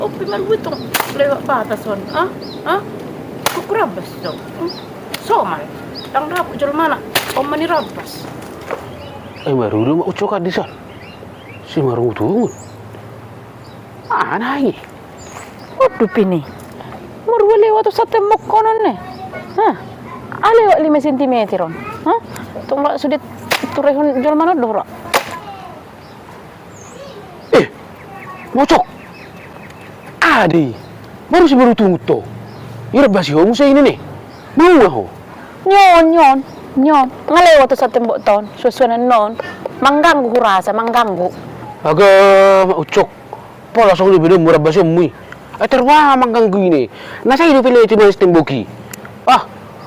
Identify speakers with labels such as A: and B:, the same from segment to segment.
A: Opi man butong lewat batason. Kukurabas dong. Somal. Tang dapat jual mana? Om mani rabas.
B: Marulu ma ucok di son. Si marungu tungun. Anai.
A: Waduh pini. Marulu lewat tu sate mokonon ne. Lewat 5 cm on. Tunggu sudah turun jual mana dora.
B: Mocok. Adi. Baru tunggu to. Ira basi ho musa ini nih. Mau ho.
A: Nyon. Ngalewat tu sate mbok ton. Susunan non. Mengganggu rasa, mengganggu.
B: Agak ucok. Pola song lebih murah basi mui. Terwah mengganggu ini. Nasa hidup pilih cuma stemboki.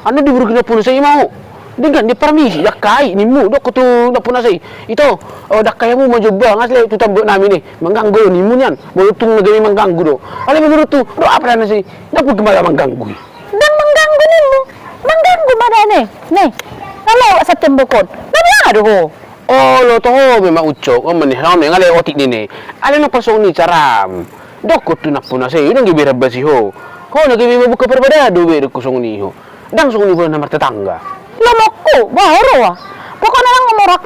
B: Anda diburu kena pun saya mau. Dengan di permisi dak kai ni mu dok tu dak pun saya. Itu dak kai mu maju bang asli tu tambuk nami ni. Mengganggu ni mu nyan. Bolutung negeri mengganggu do. Ale menurut tu do apa nasi? Dak pun kemana mengganggu.
A: Dan mengganggu ni mu. Mengganggu mana ni? Nih. Kalau sa tembokon. Nabi ada ho.
B: Lo toh memang ucok. Meni hame ngale otik ni ni. Ale no pasong ni caram. Dok tu nak pun saya. Ini gibi rabasi ho. Ho nak gibi buka perbeda do be kusong ni ho. Dang song ni pun nomor tetangga.
A: Lamokku, baru wah. Pokoknya orang ngomorak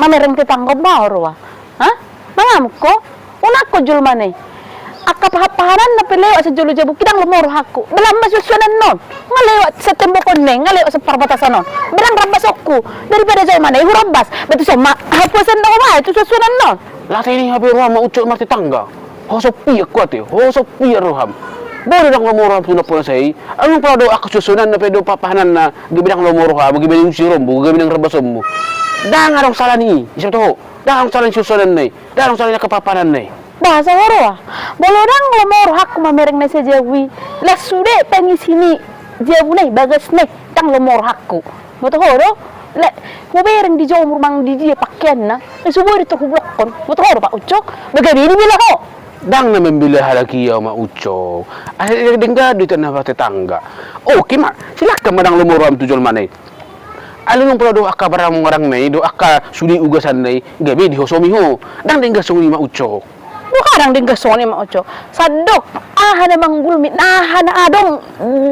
A: mamereng tetangga baru wah. Mangamko, unakko jul mane. Akka pahapahanan na pelewat sa julu jabu kidang lumoro hakku. Dalam masusunan non. Ngalewat sa tembokon ne, ngalewat sa parbatasan non. Berang rambas aku. Daripada jauh mana, ibu rambas. Betul so, hapusan na kumah, itu susunan non.
B: Latih ni hampir ruam ucok marti tangga. Ho sopi aku ati, ho sopi ruham. Boleh dah ngomong tu nak pun saya. Anu kalau doa kesusunan na pedo papahanan na gibidang lomoro ha, gibidang sirombo, gibidang rebasombo. Dah ngarong salah ni, isap tu. Dah ngarong salah susunan ni, dah ngarong salah kepapahanan ni.
A: Bahasa horo ah. Boleh dang lomoro hakku mamereng na sa jawi. Lah sude pengi sini jawu ni bagas ni tang lomoro hakku. Betul horo? Lah mamereng di jauh rumang di dia pakaian na. Subuh itu hublokon. Betul horo Pak Ucok. Bagaimana bila ho?
B: Dang na membila halaki ya ma ucok. Asal dengar di tanah tetangga. Oh, kima silakan madang lomoram tujuan mana? Alun pula doa ka barang orang nai, doa ka sudi ugasan nai, gabe di hosomi ho. Dang dengar song lima ucok.
A: Bukan dengar song lima ucok. Sadok ada manggul mit ada adong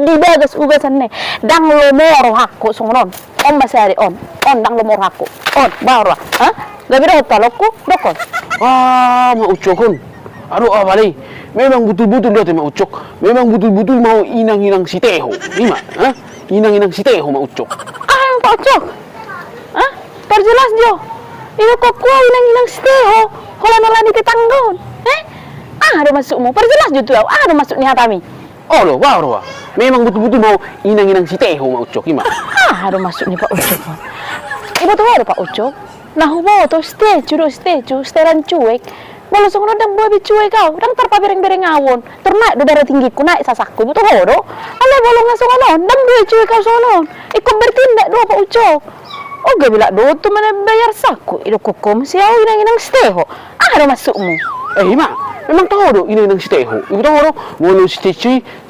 A: di bagas ugasan nai. Dang lomoro hakku songron. Om masari on dang lomoro hakku. On baru gabe ro talokku dokon.
B: Ma ucokun. Aduh balik. Memang betul-betul dia tema ucok. Memang betul-betul mau inang-inang si Teho. Lima, inang-inang si Teho mau ucok.
A: Pak Ucok. Perjelas jo. Ini kok kuah inang-inang si Teho. Holan-holan di tetanggon. Ada masukmu. Perjelas jo tu. Ada masuk ni hatami.
B: Oh lo, wah. Memang betul-betul mau inang-inang si Teho mau ucok. Lima.
A: Ada masuk ni Pak Ucok. Ibu tu ada Pak Ucok. Nah, hubo tu statue, steran cuek. Kalau sekolah dan buat bicuai kau, dan terpa bereng-bereng awon, ternaik do darah tinggiku naik sasakku, betul horo. Ale bolong ngasong anon, dan buat bicuai kau sonon. Ikut bertindak do Pak Ucok. Oh gak bila do tu mana bayar saku, itu kukum siau inang-inang steho. Ada masukmu.
B: Mak, memang tahu do inang-inang si Teho. Ibu tahu do, mau si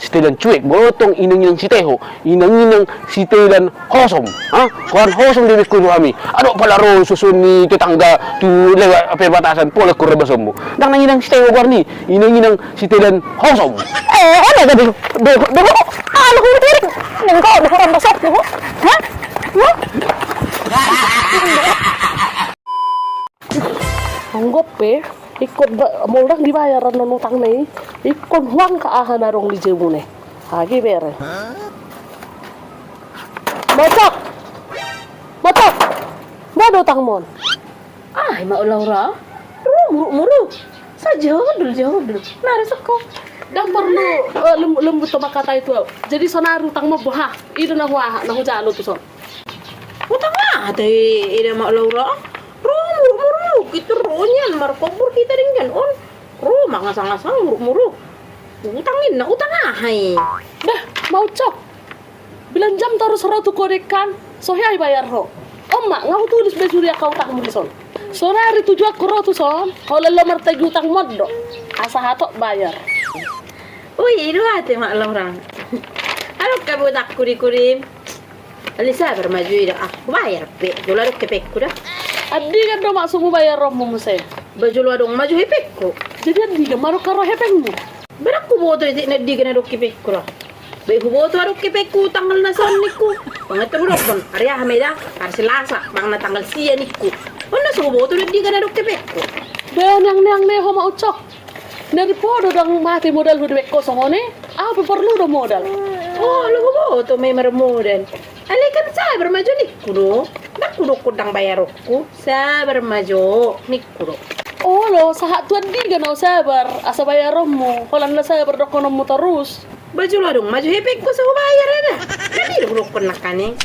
B: setelan cuek, bolotong inang-inang si Teho, inang-inang si telan hosom. Kawan hosom di biskut kami. Aduh palaro susun ni tetangga tu lewat perbatasan pola kurabasombo. Dang inang si Teho ni, inang-inang si telan hosom.
A: Ada gak dulu. Lu kumutirik. Nengko dah orang besar tu.
C: Anggap ikut orang dibayaran non utang nih, ikut uang ke ahan arong di jemu nih, lagi bere. Bocok, mana utang mon?
A: Mak Laura. Muru. Jauh. Nari seko.
C: Dan perlu lembut sama kata itu. Jadi sonar utang mau bohah, itu nah jalan tuh son.
A: Utang ada ida Mak Laura. Muru. Kita ronyan markobur kita dengan on. Rumah ngasang-ngasang muru. Utangin utang ahai.
C: Dah, mau cok. Bilang jam taruh seratu kodekan, sohai bayar ho. Mak ngau tulis besuria kau utang mu son. Sonari tujuh aku rotu son. Kalau lo mertegi utang modo, asa hatok bayar.
A: Itu hati Mak Laura. Halo kamu tak kuri-kuri. Alisa bermaju ida bayar pe. Jola ke pekku dah.
C: Adi kan do masuk bayar romo saya.
A: Baju lu adong maju hepekku.
C: Jadi adi kan maru karo hepengmu.
A: Berang
D: huboto iti na di ka na rukipik ko ra. Bay huboto rukipik ko tanggal na son niku. Pangat mo ron, ari hameda, ari selasa, bang na tanggal siya niku. Ano sa huboto na di ka na rukipik ko.
C: Ben yang neho maucok. Dari podo dang mati modal hudbek ko songone. Apa perlu do modal?
D: Oh, lu huboto may marmodal. Alikan sabar maju niku do. Nakudo ko dang bayar ko. Sabar maju niku do.
C: Oh lo, sahat tuan di ganau sabar. Asa bayaromu. Kalau anda sabar dokonomu terus.
D: Baju lah dong, maju hepek ko sa bayar ada. Kani lu ko nakane.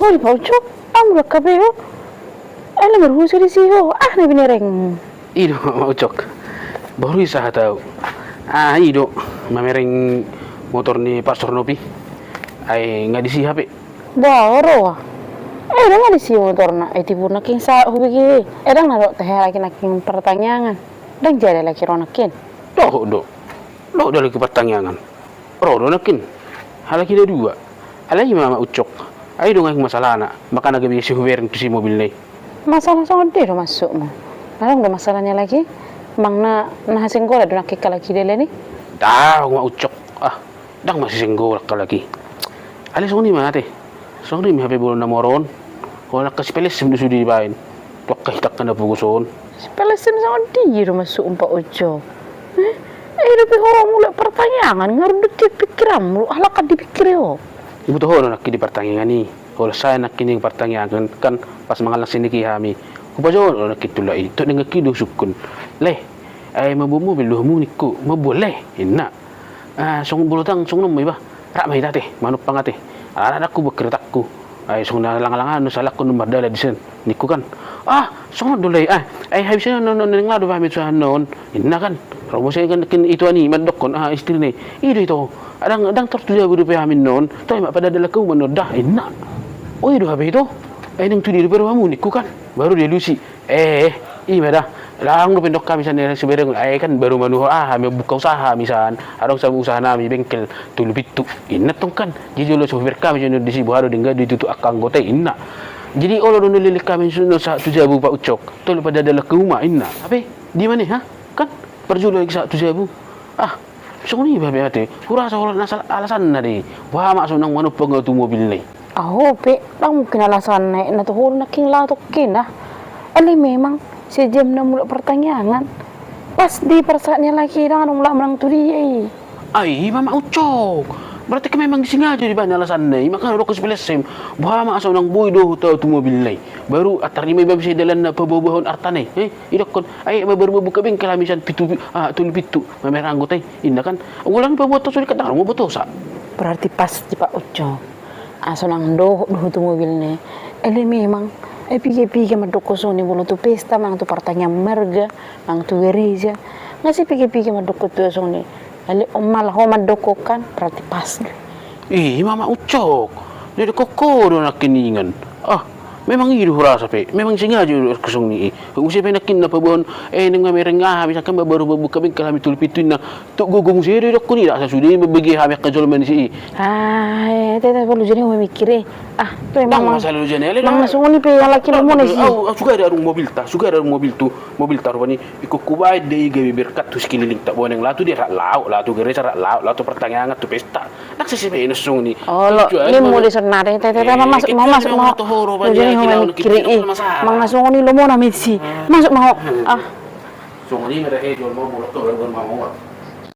A: Hoy, Paucok, ang udah kape yo. Alam berhusa di siho. Na binereng.
B: Ido Ucok. Baru isa tahu. Ido mamereng motor ni Pastor Nopi. Ay nga di si HP.
A: Baru. Dang di siho motor na. Tipu na king sa hubigi. Dang na teh lagi naking pertanyaan. Dang jadi lagi ronakin.
B: Do lagi pertanyaan. Rodo nakin. Halaki ada dua. Alai mama Ucok. Ay dong ang masalah na. Baka nagabi si Huwering tu si mobil ni.
A: Masalah sangat dia masuk mo. Alam udah masalahnya lagi. Mang na nahasing ko doon nakika lagi dele ni.
B: Dah, ma Ucok. Dang masih senggol ka lagi. Alis ko ni mate. So ni happy bulan na moron. Wala ka speles sudi bain. Tok kahitak ka na puguson.
A: Palasin sangat dia masuk umpa ojo. Tapi orang mulai pertanyaan ngaruh di pikiran. Halak dipikir yo.
B: Ibu tahu nak di pertanyaan ni. Kalau saya nak kini pertanyaan kan pas mangalang sini kami. Kupajo nak kitula itu dengan kido sukun. Leh, ay mabumo biluhmu niku, maboleh. Inna. Song bulutang song nomoy ba. Rak may dati, manuk pangate. Anak aku berkretakku. Ay song nalangalangan no salak ko number dala disen. Niku kan. Song dulay ay habis na nglado ba mit sa non. Inna kan. Romo saya kan itu ani madokon istri ni. Itu. Adang tertuja buru pe amin non. Toy mak pada dala ko manodah inna. Oh itu habis itu. Nang tu di baru kamu niku kan. Baru dia lusi. Dah. Lang pendok kami sana sebereng kan baru manuh kami buka usaha misan. Adong sama usaha nami bengkel tulu pitu. Inna tong kan. Jadi lo sopir kami jono di sibu haro dingga ditutu akang gote inna. Jadi olo dono lilik kami suno sa tujabu Pak Ucok. Tolu pada dala ke rumah inna. Apa? Di mana Kan perjulo lagi sa tujabu. So ni babe ate. Kurasa wala nasal alasan na di. Wah maksud nang manu pengatu mobil ni.
A: Pe, lang mungkin alasan na tuhul na king latok kina. Memang si jam na mula pertanyaan. Pas di persaatnya lagi dengan ulah menang tu dia.
B: Ay, Mama Ucok. Berarti ka memang disengaja di banyak alasan ni. Maka ro ko spelesem. Wah maksud nang boy do tu mobil ni. Baru atar ni may babisi dalan na pabobahon artane. Idok kon ay baru buka bengkel misan pitu tulu pitu. Mamerang gotay. Inda kan. Ulang pa boto sulit kadang mo boto sa.
A: Berarti pas di Pak Ucok. Aso nang do tu mobil ni. Memang pigi-pigi madoko so ni bulu tu pesta mang tu pertanyaan marga, mang tu gereja. Ngasih pigi-pigi madoko tu so ni. Malah ho madoko kan berarti pas.
B: Mama Ucok. Dia koko do nak kiningan. Memang itu rasa pe. Memang sengaja kusung ni. Usi pe nakin na pabon nang mereng misalkan baru buka bengkel kami tul pitu na tu gugong siri dok ni dak sudi bagi kami kajolman si.
A: Tete perlu jadi memikir. Tu memang
B: masalah jadi.
A: Mang nasung ni pe laki mo ni si.
B: Suka ada mobil tu, mobil taruh ni ikut kubai dei gawe berkat tu sekeliling tak boneng lah tu dia rak lauk lah tu gereja rak lauk lah tu pertanyaan tu pesta. Nak sisi pe nasung ni.
A: Ni mo di sonare tete masuk kiri mang nasong ni lomo na mitsi masuk mau
B: so ni mereka jual mau bolok tu orang mau